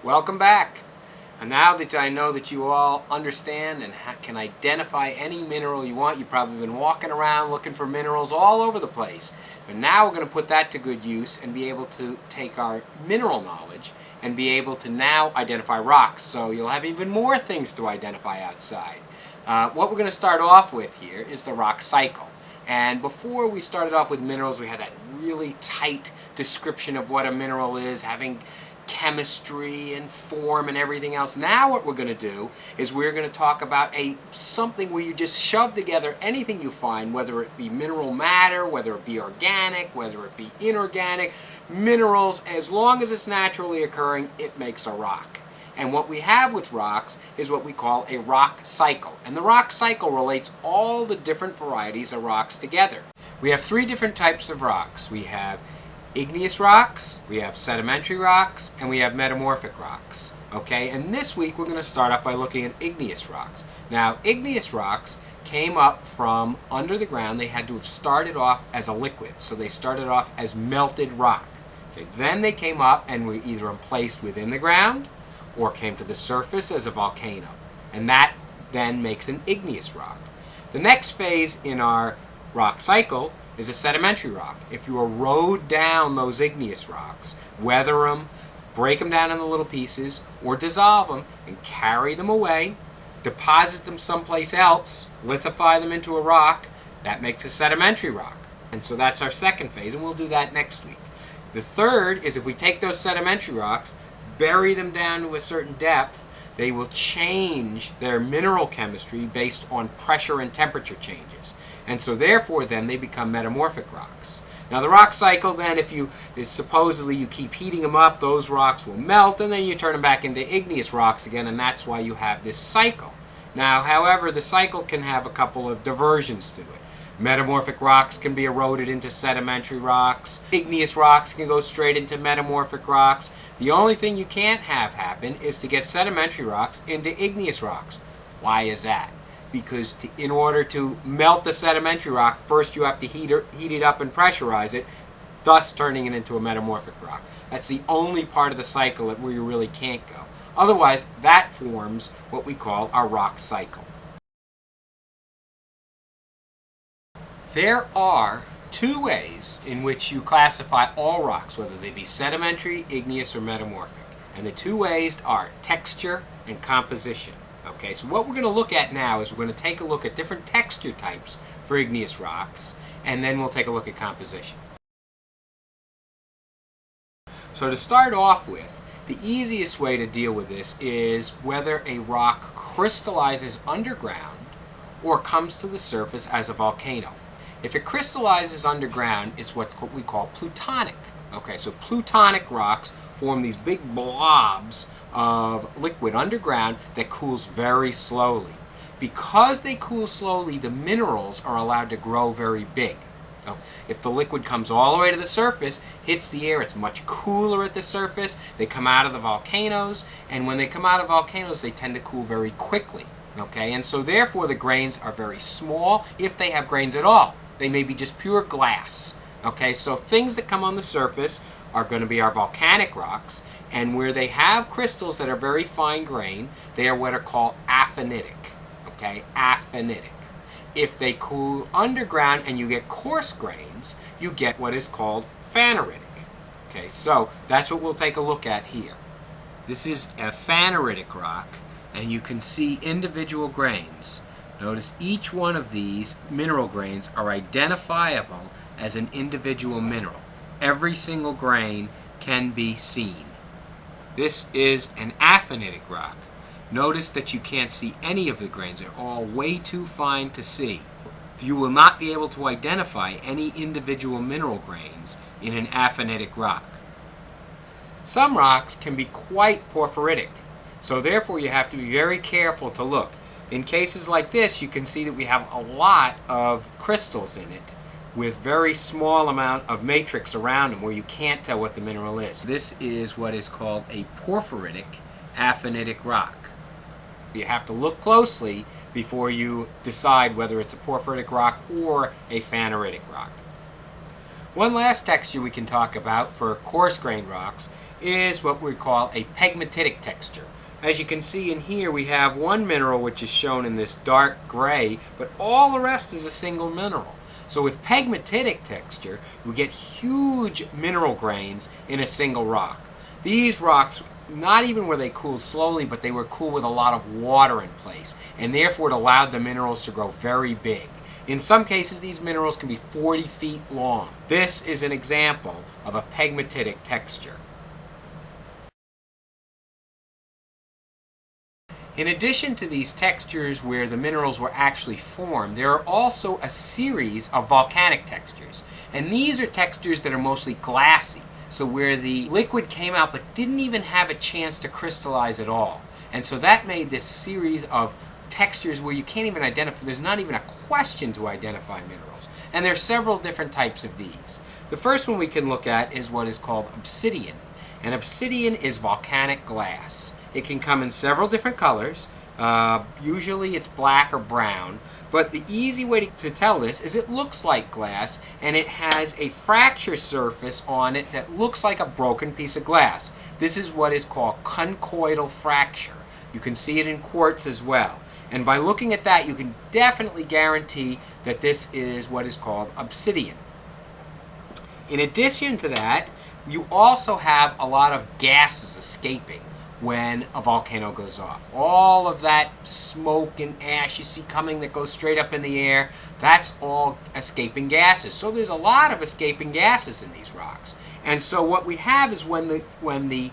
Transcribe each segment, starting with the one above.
Welcome back. And now that I know that you all understand and can identify any mineral you want, you've probably been walking around looking for minerals all over the place. But now we're going to put that to good use and be able to take our mineral knowledge and be able to now identify rocks. So you'll have even more things to identify outside. What we're going to start off with here is the rock cycle. And before we started off with minerals, we had that really tight description of what a mineral is, having chemistry and form and everything else. Now what we're going to do is we're going to talk about something where you just shove together anything you find, whether it be mineral matter, whether it be organic, whether it be inorganic. Minerals, as long as it's naturally occurring, it makes a rock. And what we have with rocks is what we call a rock cycle. And the rock cycle relates all the different varieties of rocks together. We have three different types of rocks. We have igneous rocks, we have sedimentary rocks, and we have metamorphic rocks. Okay, and this week we're going to start off by looking at igneous rocks. Now, igneous rocks came up from under the ground. They had to have started off as a liquid, so they started off as melted rock. Okay, then they came up and were either emplaced within the ground or came to the surface as a volcano. And that then makes an igneous rock. The next phase in our rock cycle is a sedimentary rock. If you erode down those igneous rocks, weather them, break them down into little pieces, or dissolve them and carry them away, deposit them someplace else, lithify them into a rock, that makes a sedimentary rock. And so that's our second phase, and we'll do that next week. The third is if we take those sedimentary rocks, bury them down to a certain depth, they will change their mineral chemistry based on pressure and temperature changes. And so therefore then they become metamorphic rocks. Now the rock cycle then, supposedly you keep heating them up, those rocks will melt, and then you turn them back into igneous rocks again, and that's why you have this cycle. Now, however, the cycle can have a couple of diversions to it. Metamorphic rocks can be eroded into sedimentary rocks. Igneous rocks can go straight into metamorphic rocks. The only thing you can't have happen is to get sedimentary rocks into igneous rocks. Why is that? Because in order to melt the sedimentary rock, first you have to heat it up and pressurize it, thus turning it into a metamorphic rock. That's the only part of the cycle where you really can't go. Otherwise, that forms what we call our rock cycle. There are two ways in which you classify all rocks, whether they be sedimentary, igneous, or metamorphic. And the two ways are texture and composition. Okay, so what we're going to look at now is we're going to take a look at different texture types for igneous rocks, and then we'll take a look at composition. So to start off with, the easiest way to deal with this is whether a rock crystallizes underground or comes to the surface as a volcano. If it crystallizes underground, it's what we call plutonic. Okay, so plutonic rocks form these big blobs of liquid underground that cools very slowly. Because they cool slowly, the minerals are allowed to grow very big. Now, if the liquid comes all the way to the surface, hits the air, it's much cooler at the surface. They come out of the volcanoes, and when they come out of volcanoes, they tend to cool very quickly. Okay, and so therefore the grains are very small, if they have grains at all. They may be just pure glass. Okay, so things that come on the surface are going to be our volcanic rocks, and where they have crystals that are very fine grained, they are what are called aphanitic. Okay, aphanitic. If they cool underground and you get coarse grains, you get what is called phaneritic. Okay, so that's what we'll take a look at here. This is a phaneritic rock, and you can see individual grains. Notice each one of these mineral grains are identifiable as an individual mineral. Every single grain can be seen. This is an aphanitic rock. Notice that you can't see any of the grains. They're all way too fine to see. You will not be able to identify any individual mineral grains in an aphanitic rock. Some rocks can be quite porphyritic, so therefore you have to be very careful to look. In cases like this, you can see that we have a lot of crystals in it with very small amount of matrix around them where you can't tell what the mineral is. This is what is called a porphyritic aphanitic rock. You have to look closely before you decide whether it's a porphyritic rock or a phaneritic rock. One last texture we can talk about for coarse-grained rocks is what we call a pegmatitic texture. As you can see in here, we have one mineral which is shown in this dark gray, but all the rest is a single mineral. So with pegmatitic texture, we get huge mineral grains in a single rock. These rocks, not even were they cooled slowly, but they were cooled with a lot of water in place, and therefore it allowed the minerals to grow very big. In some cases, these minerals can be 40 feet long. This is an example of a pegmatitic texture. In addition to these textures where the minerals were actually formed, there are also a series of volcanic textures. And these are textures that are mostly glassy, so where the liquid came out but didn't even have a chance to crystallize at all. And so that made this series of textures where you can't even identify, there's not even a question to identify minerals. And there are several different types of these. The first one we can look at is what is called obsidian. And obsidian is volcanic glass. It can come in several different colors. Usually it's black or brown. But the easy way to tell this is it looks like glass, and it has a fracture surface on it that looks like a broken piece of glass. This is what is called conchoidal fracture. You can see it in quartz as well. And by looking at that, you can definitely guarantee that this is what is called obsidian. In addition to that, you also have a lot of gases escaping when a volcano goes off. All of that smoke and ash you see coming that goes straight up in the air, that's all escaping gases. So there's a lot of escaping gases in these rocks. And so what we have is when the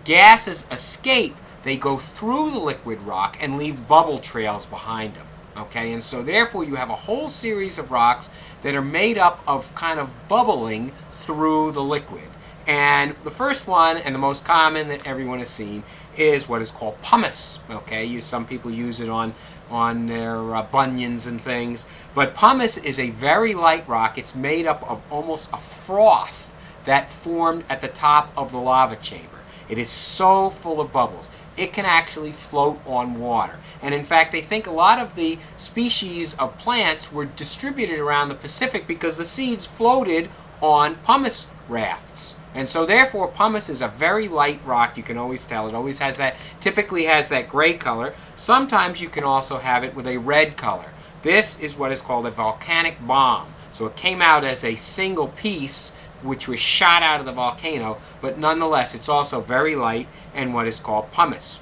gases escape, they go through the liquid rock and leave bubble trails behind them. Okay, and so therefore you have a whole series of rocks that are made up of kind of bubbling through the liquid. And the first one, and the most common that everyone has seen, is what is called pumice. Okay, some people use it on their bunions and things. But pumice is a very light rock. It's made up of almost a froth that formed at the top of the lava chamber. It is so full of bubbles. It can actually float on water. And in fact, they think a lot of the species of plants were distributed around the Pacific because the seeds floated on pumice rafts. And so therefore pumice is a very light rock. You can always tell. It always has that, typically has that gray color. Sometimes you can also have it with a red color. This is what is called a volcanic bomb. So it came out as a single piece which was shot out of the volcano, but nonetheless it's also very light and what is called pumice.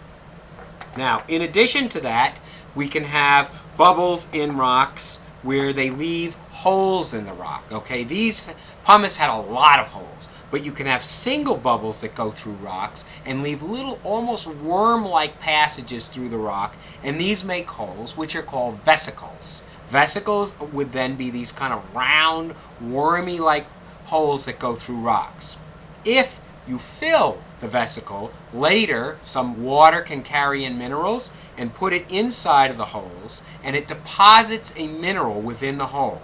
Now, in addition to that, we can have bubbles in rocks where they leave holes in the rock. Okay, these pumice had a lot of holes, but you can have single bubbles that go through rocks and leave little almost worm-like passages through the rock, and these make holes which are called vesicles. Vesicles would then be these kind of round, wormy-like holes that go through rocks. If you fill the vesicle, later some water can carry in minerals and put it inside of the holes, and it deposits a mineral within the hole.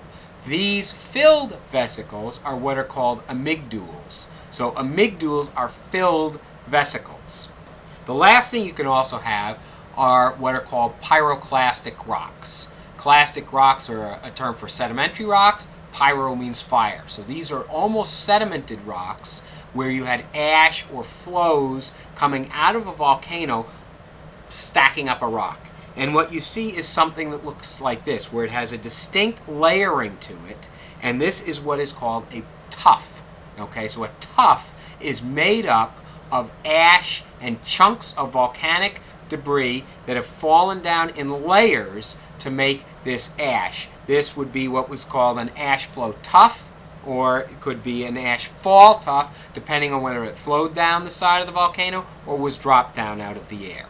These filled vesicles are what are called amygdules. So amygdules are filled vesicles. The last thing you can also have are what are called pyroclastic rocks. Clastic rocks are a term for sedimentary rocks. Pyro means fire. So these are almost sedimented rocks where you had ash or flows coming out of a volcano stacking up a rock. And what you see is something that looks like this, where it has a distinct layering to it, and this is what is called a tuff. Okay, so a tuff is made up of ash and chunks of volcanic debris that have fallen down in layers to make this ash. This would be what was called an ash flow tuff, or it could be an ash fall tuff, depending on whether it flowed down the side of the volcano or was dropped down out of the air.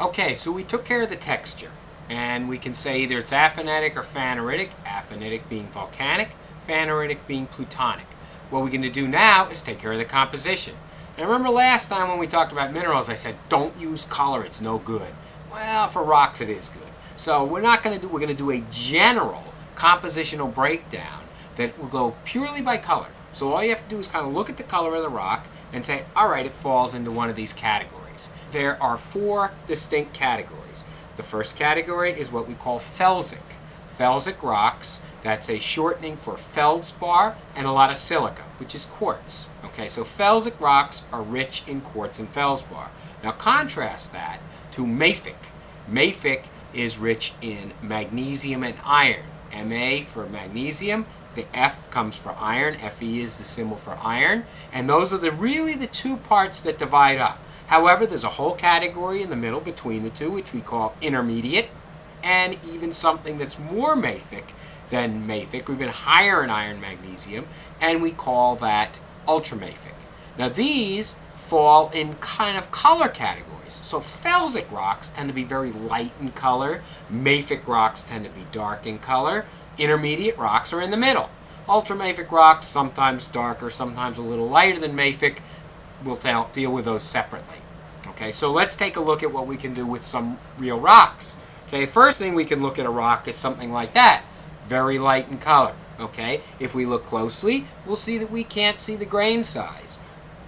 Okay, so we took care of the texture, and we can say either it's aphanitic or phaneritic, aphanitic being volcanic, phaneritic being plutonic. What we're going to do now is take care of the composition. And remember last time when we talked about minerals, I said don't use color, it's no good. Well, for rocks it is good. So we're going to do a general compositional breakdown that will go purely by color. So all you have to do is kind of look at the color of the rock and say, all right, it falls into one of these categories. There are 4 distinct categories. The first category is what we call felsic. felsic rocks. That's a shortening for feldspar and a lot of silica, which is quartz. Okay, so felsic rocks are rich in quartz and feldspar. Now contrast that to mafic. Mafic is rich in magnesium and iron. Ma for magnesium, the F comes for iron, Fe is the symbol for iron, and those are really the two parts that divide up. However, there's a whole category in the middle between the two, which we call intermediate, and even something that's more mafic than mafic, or even higher in iron magnesium, and we call that ultramafic. Now these fall in kind of color categories. So felsic rocks tend to be very light in color, mafic rocks tend to be dark in color, intermediate rocks are in the middle. Ultramafic rocks, sometimes darker, sometimes a little lighter than mafic. We'll deal with those separately. Okay, so let's take a look at what we can do with some real rocks. Okay, first thing we can look at a rock is something like that. Very light in color. Okay, if we look closely, we'll see that we can't see the grain size.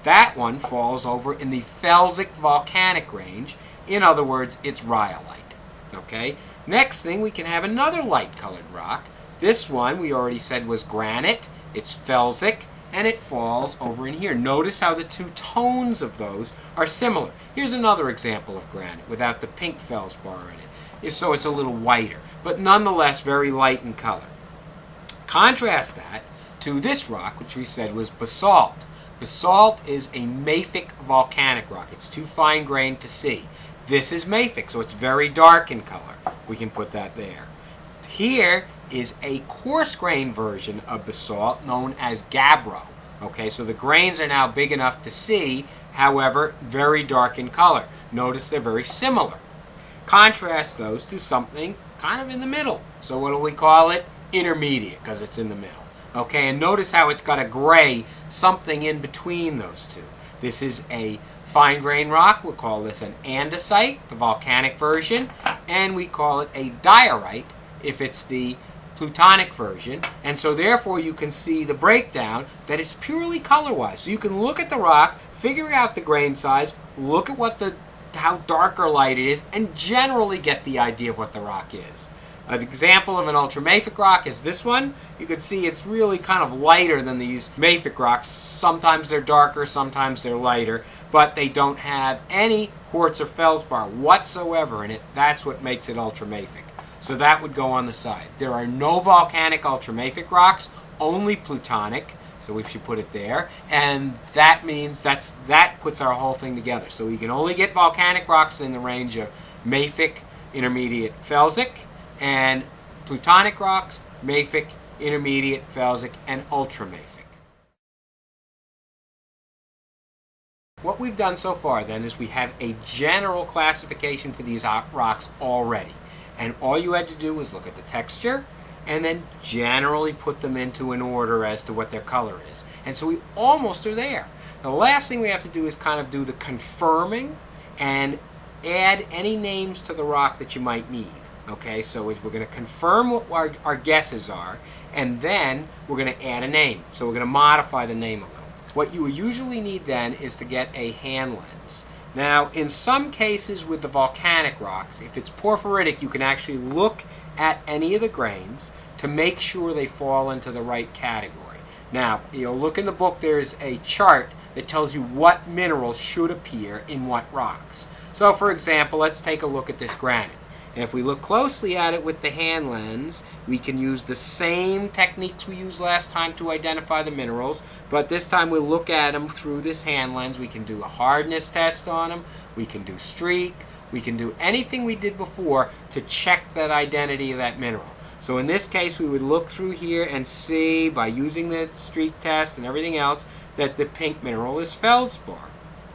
That one falls over in the felsic volcanic range. In other words, it's rhyolite. Okay, next thing we can have another light colored rock. This one we already said was granite. It's felsic, and it falls over in here. Notice how the two tones of those are similar. Here's another example of granite without the pink feldspar in it. So it's a little whiter, but nonetheless very light in color. Contrast that to this rock, which we said was basalt. Basalt is a mafic volcanic rock. It's too fine-grained to see. This is mafic, so it's very dark in color. We can put that there. Here is a coarse-grained version of basalt known as gabbro. Okay, so the grains are now big enough to see, however, very dark in color. Notice they're very similar. Contrast those to something kind of in the middle. So what do we call it? Intermediate, because it's in the middle. Okay, and notice how it's got a gray something in between those two. This is a fine-grained rock. We'll call this an andesite, the volcanic version, and we call it a diorite if it's the plutonic version. And so therefore you can see the breakdown that is purely color-wise. So you can look at the rock, figure out the grain size, look at how dark or light it is, and generally get the idea of what the rock is. An example of an ultramafic rock is this one. You can see it's really kind of lighter than these mafic rocks. Sometimes they're darker, sometimes they're lighter, but they don't have any quartz or feldspar whatsoever in it. That's what makes it ultramafic. So that would go on the side. There are no volcanic ultramafic rocks, only plutonic. So we should put it there. And that means that puts our whole thing together. So we can only get volcanic rocks in the range of mafic, intermediate, felsic, and plutonic rocks, mafic, intermediate, felsic, and ultramafic. What we've done so far then is we have a general classification for these rocks already. And all you had to do was look at the texture and then generally put them into an order as to what their color is. And so we almost are there. The last thing we have to do is kind of do the confirming and add any names to the rock that you might need. Okay, so we're going to confirm what our guesses are, and then we're going to add a name. So we're going to modify the name a little. What you usually need then is to get a hand lens. Now, in some cases with the volcanic rocks, if it's porphyritic, you can actually look at any of the grains to make sure they fall into the right category. Now, you'll look in the book, there's a chart that tells you what minerals should appear in what rocks. So, for example, let's take a look at this granite. And if we look closely at it with the hand lens, we can use the same techniques we used last time to identify the minerals, but this time we'll look at them through this hand lens. We can do a hardness test on them, we can do streak, we can do anything we did before to check that identity of that mineral. So in this case, we would look through here and see, by using the streak test and everything else, that the pink mineral is feldspar.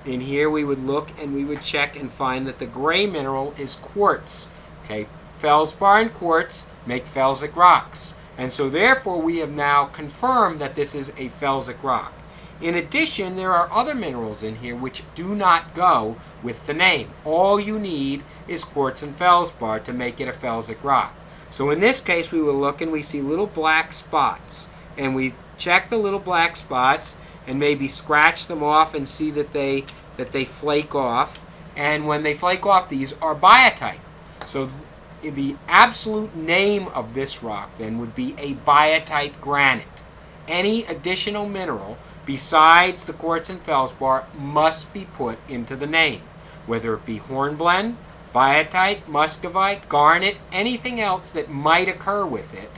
In here we would look and we would check and find that the gray mineral is quartz. Okay, feldspar and quartz make felsic rocks. And so therefore we have now confirmed that this is a felsic rock. In addition, there are other minerals in here which do not go with the name. All you need is quartz and feldspar to make it a felsic rock. So in this case we will look and we see little black spots. And we check the little black spots and maybe scratch them off and see that they flake off. And when they flake off, these are biotite. So the absolute name of this rock then would be a biotite granite. Any additional mineral besides the quartz and feldspar must be put into the name, whether it be hornblende, biotite, muscovite, garnet, anything else that might occur with it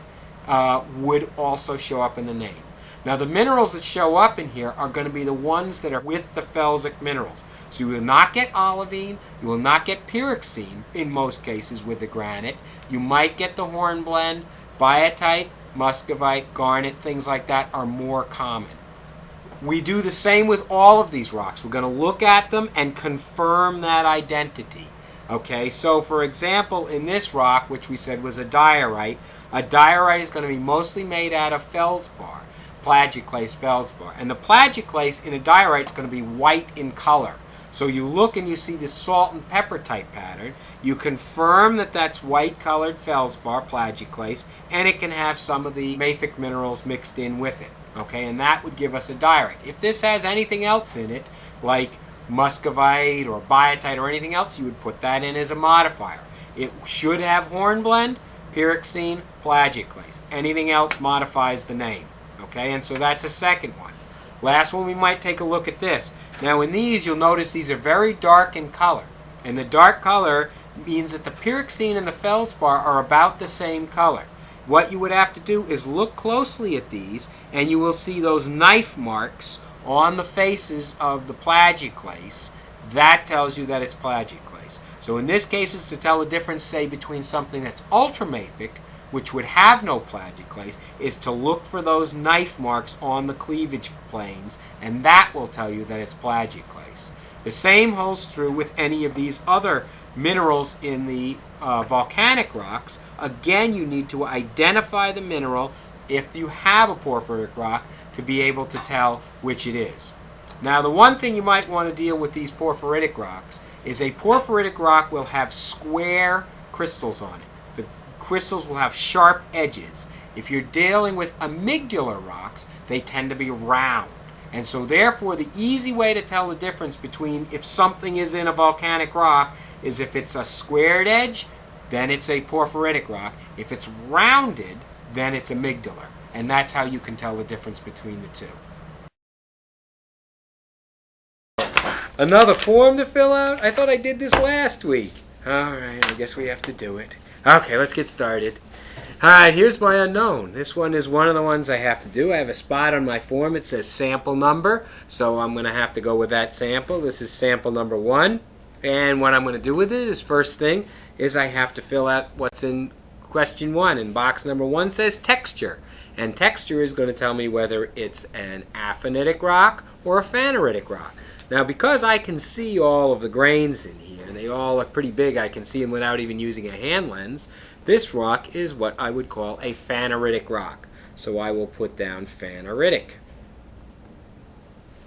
would also show up in the name. Now the minerals that show up in here are going to be the ones that are with the felsic minerals. So you will not get olivine, you will not get pyroxene in most cases with the granite. You might get the hornblende, biotite, muscovite, garnet, things like that are more common. We do the same with all of these rocks. We're going to look at them and confirm that identity. Okay, so for example, in this rock, which we said was a diorite is going to be mostly made out of feldspar, plagioclase feldspar. And the plagioclase in a diorite is going to be white in color. So you look and you see this salt and pepper type pattern. You confirm that that's white colored feldspar, plagioclase, and it can have some of the mafic minerals mixed in with it. Okay, and that would give us a diorite. If this has anything else in it, like muscovite or biotite or anything else, you would put that in as a modifier. It should have hornblende, pyroxene, plagioclase. Anything else modifies the name. Okay, and so that's a second one. Last one, we might take a look at this. Now in these, you'll notice these are very dark in color. And the dark color means that the pyroxene and the feldspar are about the same color. What you would have to do is look closely at these, and you will see those knife marks on the faces of the plagioclase. That tells you that it's plagioclase. So in this case, it's to tell the difference, say, between something that's ultramafic, which would have no plagioclase, is to look for those knife marks on the cleavage planes, and that will tell you that it's plagioclase. The same holds true with any of these other minerals in the volcanic rocks. Again, you need to identify the mineral if you have a porphyritic rock to be able to tell which it is. Now, the one thing you might want to deal with these porphyritic rocks is a porphyritic rock will have square crystals on it. The crystals will have sharp edges. If you're dealing with amygdular rocks, they tend to be round. And so therefore, the easy way to tell the difference between if something is in a volcanic rock is if it's a squared edge, then it's a porphyritic rock. If it's rounded, then it's amygdular. And that's how you can tell the difference between the two. Another form to fill out? I thought I did this last week. Alright, I guess we have to do it. Okay, let's get started. Alright, here's my unknown. This one is one of the ones I have to do. I have a spot on my form. It says sample number, so I'm going to have to go with that sample. This is sample number 1. And what I'm going to do with it is, first thing, is I have to fill out what's in question 1. And box number 1 says texture. And texture is going to tell me whether it's an aphanitic rock or a phaneritic rock. Now, because I can see all of the grains in here, and they all look pretty big, I can see them without even using a hand lens, this rock is what I would call a phaneritic rock. So I will put down phaneritic.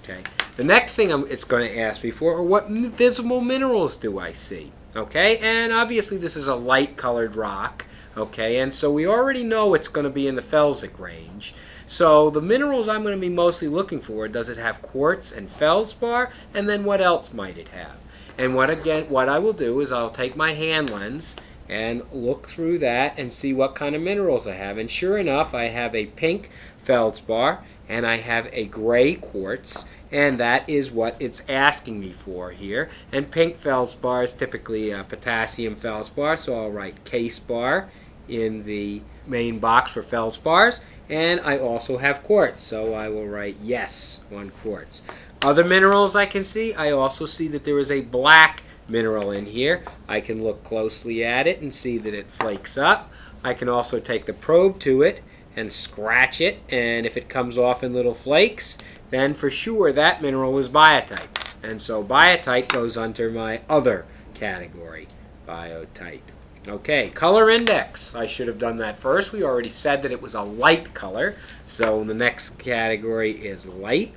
Okay. The next thing it's going to ask me for are what visible minerals do I see? Okay, and obviously this is a light colored rock. Okay, and so we already know it's going to be in the felsic range. So the minerals I'm going to be mostly looking for, does it have quartz and feldspar, and then what else might it have? And what I will do is I'll take my hand lens and look through that and see what kind of minerals I have. And sure enough, I have a pink feldspar and I have a gray quartz, and that is what it's asking me for here. And pink feldspar is typically potassium feldspar, so I'll write K-spar in the main box for feldspars. And I also have quartz, so I will write yes, 1 quartz. Other minerals I can see, I also see that there is a black mineral in here. I can look closely at it and see that it flakes up. I can also take the probe to it and scratch it, and if it comes off in little flakes, then for sure that mineral is biotite. And so biotite goes under my other category, biotite. Okay, color index. I should have done that first. We already said that it was a light color, so the next category is light.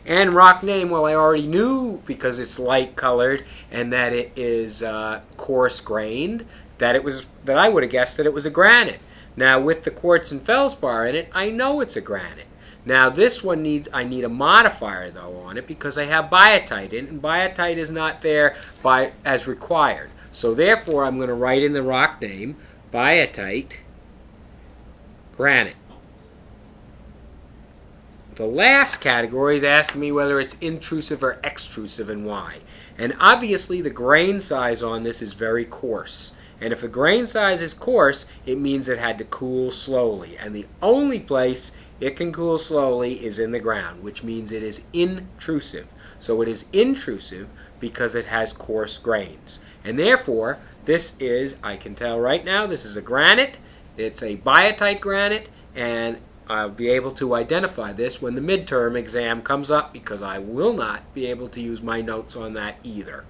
And rock name, well, I already knew because it's light colored and that it is coarse grained, that I would have guessed that it was a granite. Now with the quartz and feldspar in it, I know it's a granite. Now this one I need a modifier though on it because I have biotite in it, and biotite is not there as required. So therefore, I'm going to write in the rock name, biotite granite. The last category is asking me whether it's intrusive or extrusive and why. And obviously the grain size on this is very coarse. And if the grain size is coarse, it means it had to cool slowly. And the only place it can cool slowly is in the ground, which means it is intrusive. So it is intrusive because it has coarse grains. And therefore, this is, I can tell right now, this is a granite. It's a biotite granite, and I'll be able to identify this when the midterm exam comes up because I will not be able to use my notes on that either.